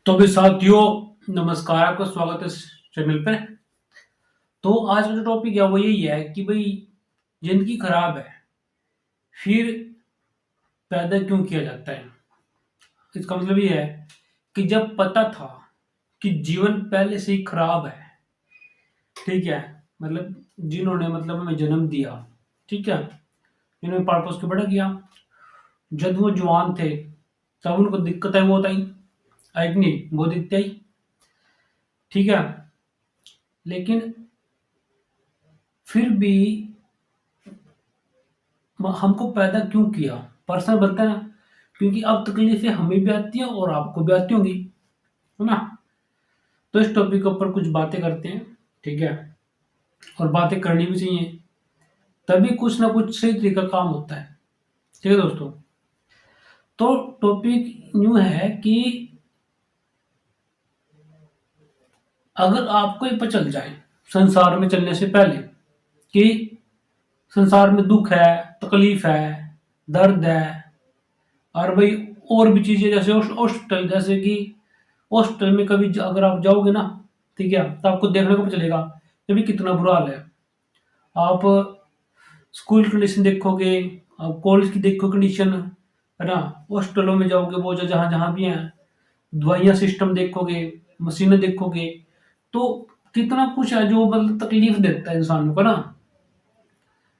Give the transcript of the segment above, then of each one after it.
तो भी साथियों, नमस्कार। आपका स्वागत है इस चैनल पे। तो आज का जो टॉपिक है वो यही है कि भाई जिंदगी खराब है फिर पैदा क्यों किया जाता है। इसका मतलब ये है कि जब पता था कि जीवन पहले से ही खराब है, ठीक है, मतलब जिन्होंने हमें जन्म दिया, ठीक है, जिन्होंने पाल पोस के बड़ा किया, जब वो जवान थे तब उनको दिक्कत है वो आई आई कि नहीं, वो दिक्कत आई, ठीक है। लेकिन फिर भी हमको पैदा क्यों किया, पर्सन बनता है ना, क्योंकि अब तकलीफें हमें भी आती हैं और आपको भी आती होंगी, है ना। तो इस टॉपिक के ऊपर कुछ बातें करते हैं, ठीक है, और बातें करनी भी चाहिए, तभी कुछ ना कुछ सही तरीका काम होता है, ठीक है दोस्तों। तो टॉपिक यूं है कि अगर आपको ये पता चल जाए संसार में चलने से पहले कि संसार में दुख है, तकलीफ है, दर्द है, और भाई और भी चीजें जैसे हॉस्पिटल, जैसे कि हॉस्पिटल में कभी अगर आप जाओगे ना, ठीक है, तो आपको देखने को भी चलेगा कि भी कितना बुरा हाल है। आप स्कूल कंडीशन देखोगे, आप कॉलेज की देखो कंडीशन, है ना, हॉस्पिटलों में जाओगे वो जो जहाँ जहाँ भी हैं, दवाइयाँ सिस्टम देखोगे, मशीनें देखोगे, तो कितना कुछ है जो मतलब तकलीफ देता है इंसान को ना।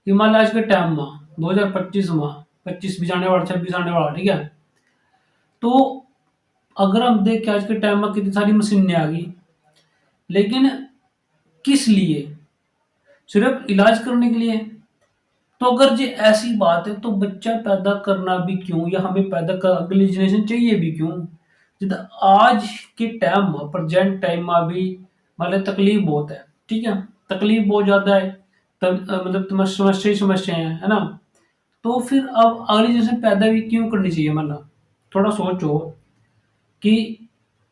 हिमालय आज के टाइम में 2025 में, 25 भी जाने वाला, 26 आने वाला, ठीक है। तो अगर हम देखें आज के टाइम में कितनी सारी मशीनें आ गई, लेकिन किस लिए? सिर्फ इलाज करने के लिए। तो अगर ये ऐसी बात है तो बच्चा पैदा करना भी क्यों, या हमें पैदा कर अगली जनरेशन चाहिए भी क्यों, जितना आज के टाइम में, प्रेजेंट टाइम में भी मतलब तकलीफ बहुत है, ठीक है, तकलीफ बहुत ज्यादा है, तब मतलब समस्या ही समस्या है ना। तो फिर अब अगली जनरेशन पैदा भी क्यों करनी चाहिए, मतलब थोड़ा सोचो कि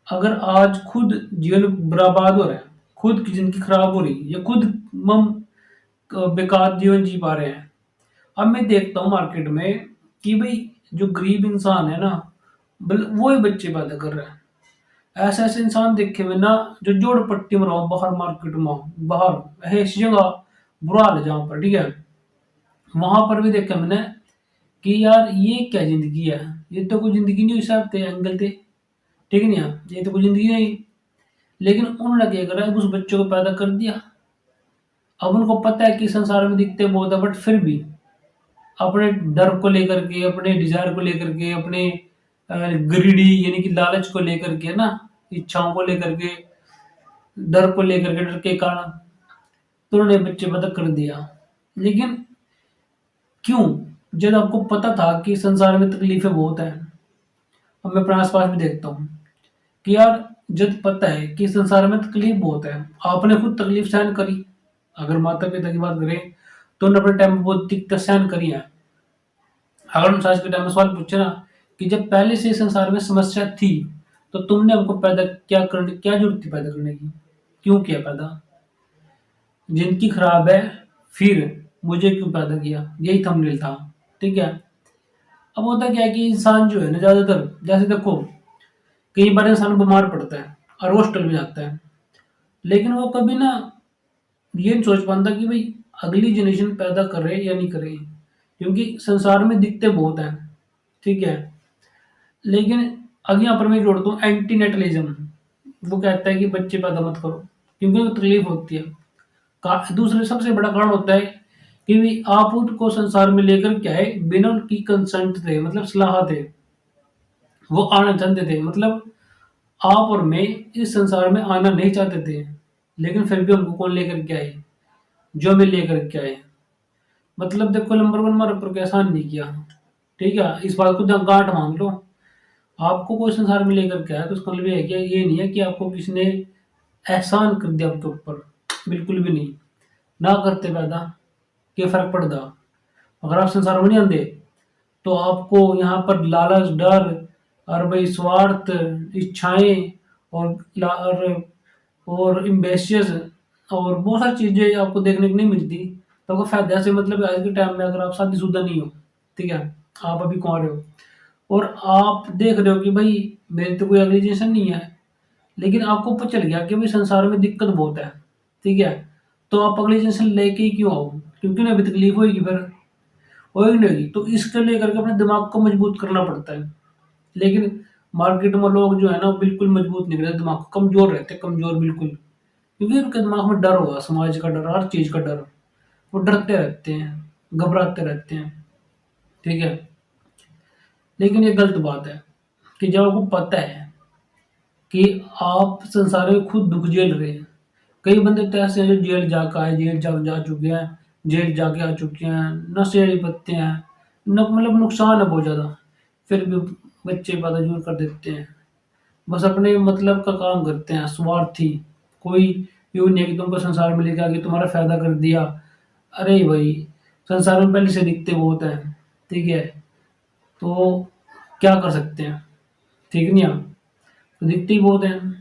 अगर आज खुद जीवन बर्बाद हो रहा है, खुद की जिंदगी खराब हो रही है, या खुद हम बेकार जीवन जी पा रहे हैं। अब मैं देखता हूँ मार्केट में कि भाई जो गरीब इंसान है ना, वो ही बच्चे पैदा कर रहा है। ऐसे ऐसे इंसान देखे हुए ना जो जोड़ पट्टी में रहो, बाहर मार्केट में, बाहर ऐसी जगह बुरा हाल है जहाँ पर, ठीक है, वहां पर भी देखा मैंने कि यार ये क्या जिंदगी है, ये तो कोई जिंदगी नहीं, हिसाब थे एंगल थे, ठीक नहीं है, ये तो कोई जिंदगी नहीं। लेकिन उन्होंने क्या करा, उस बच्चे को पैदा कर दिया। अब उनको पता है कि संसार में दिखते बहुत है, बट फिर भी अपने डर को लेकर के, अपने डिजायर को लेकर के, अपने ग्रीडी यानी कि लालच को लेकर के ना, इच्छाओं को लेकर के, डर को लेकर के, डर के कारण तो उन्होंने बच्चे पैदा कर दिया। लेकिन क्यों? जब आपको पता था कि संसार में तकलीफें बहुत है। अब मैं अपने आसपास भी देखता हूँ कि यार जब पता है कि संसार में तकलीफ बहुत है, आपने खुद तकलीफ सहन करी। अगर माता पिता की बात करें तो उन्होंने अपने टाइम में बहुत दिक्कत सहन करी है। अगर हम आज के टाइम में सवाल पूछे ना कि जब पहले से संसार में समस्या थी तो तुमने हमको पैदा क्या करने, क्या जरूरत थी पैदा करने की, क्यों किया पैदा? जिनकी खराब है फिर मुझे क्यों पैदा किया, यही थंबनेल था, ठीक है। अब होता क्या है कि इंसान जो है ना, ज्यादातर जैसे देखो, कई बार इंसान बीमार पड़ता है और हॉस्पिटल में जाता है, लेकिन वो कभी ना ये नहीं सोच पाता कि भाई अगली जनरेशन पैदा करे या नहीं करे, क्योंकि संसार में दिक्कतें बहुत हैं, ठीक है। लेकिन अगर यहाँ पर मैं जोड़ता हूँ एंटीनेटलिज्म, वो कहता है कि बच्चे पैदा मत करो क्योंकि उनको तकलीफ होती है। दूसरे सबसे बड़ा कारण होता है कि भी आप उनको संसार में लेकर क्या है, बिना उनकी कंसेंट थे, मतलब सलाह थे, वो आना चाहते थे, मतलब आप और मैं इस संसार में आना नहीं चाहते थे, लेकिन फिर भी हमको कौन लेकर के आए, जो हमें लेकर के आए। मतलब देखो, नंबर वन हमारे ऊपर कोई एहसान नहीं किया, ठीक है, इस बात को गांठ मान लो। आपको कोई संसार में लेकर के आया तो उसका मतलब ये है कि ये नहीं है कि आपको किसी ने एहसान कर दिया आपके ऊपर, बिल्कुल भी नहीं। ना करते पैदा क्या फर्क पड़ता? अगर आप संसार में नहीं आते तो आपको यहाँ पर लालच, डर और भाई स्वार्थ, इच्छाएं और और एम्बिशियस और बहुत सारी चीजें आपको देखने को नहीं मिलती। तो आपको फायदा से मतलब आज के टाइम में अगर आप शादीशुदा नहीं हो, ठीक है, आप अभी कुंवारे हो और आप देख रहे हो कि भाई मेरी तो कोई अगली जनरेशन नहीं है, लेकिन आपको पता चल गया कि भाई संसार में दिक्कत बहुत है, ठीक है, तो आप अगले जन्म लेके ही क्यों आओ, क्योंकि ना अभी तकलीफ होगी, फिर होगी नहीं होगी, तो इसके लेकर के अपने दिमाग को मजबूत करना पड़ता है। लेकिन मार्केट में लोग जो है ना, वो बिल्कुल मजबूत नहीं रहते, दिमाग को कमजोर रहते हैं, कमजोर बिल्कुल, क्योंकि उनके दिमाग में डर होगा, समाज का डर, हर चीज का डर, वो डरते रहते हैं, घबराते रहते हैं, ठीक है। लेकिन ये गलत बात है कि जब आपको पता है कि आप संसार में खुद दुख झेल रहे हैं। कई बंदे तो ऐसे हैं जो जेल जाकर आए, जेल जा चुके हैं, जेल जाके आ चुके हैं, नशे वाली पत्ते हैं, मतलब नुकसान है बहुत ज़्यादा, फिर भी बच्चे बदजूर कर देते हैं, बस अपने मतलब का काम करते हैं, स्वार्थी, कोई यूँ नहीं है कि तुमको संसार में लेके आके तुम्हारा फायदा कर दिया। अरे भाई, संसार में पहले से दिखते बहुत हैं, ठीक है, तो क्या कर सकते हैं, ठीक नहीं है, तो दिखते ही बहुत हैं।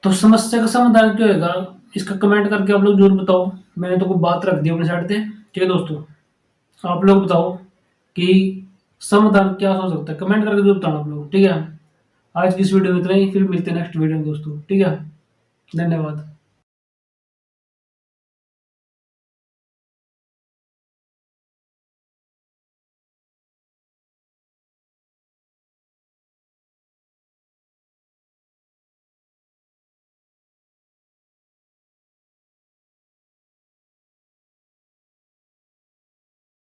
तो समस्या का समाधान क्या होगा, इसका कमेंट करके आप लोग जरूर बताओ। मैंने तो कोई बात रख दी अपने साइड से, ठीक है दोस्तों, आप लोग बताओ कि समाधान क्या हो सकता है, कमेंट करके जरूर बताना आप लोग, ठीक है। आज की इस वीडियो में इतना ही, फिर मिलते हैं नेक्स्ट वीडियो में दोस्तों, ठीक है, धन्यवाद।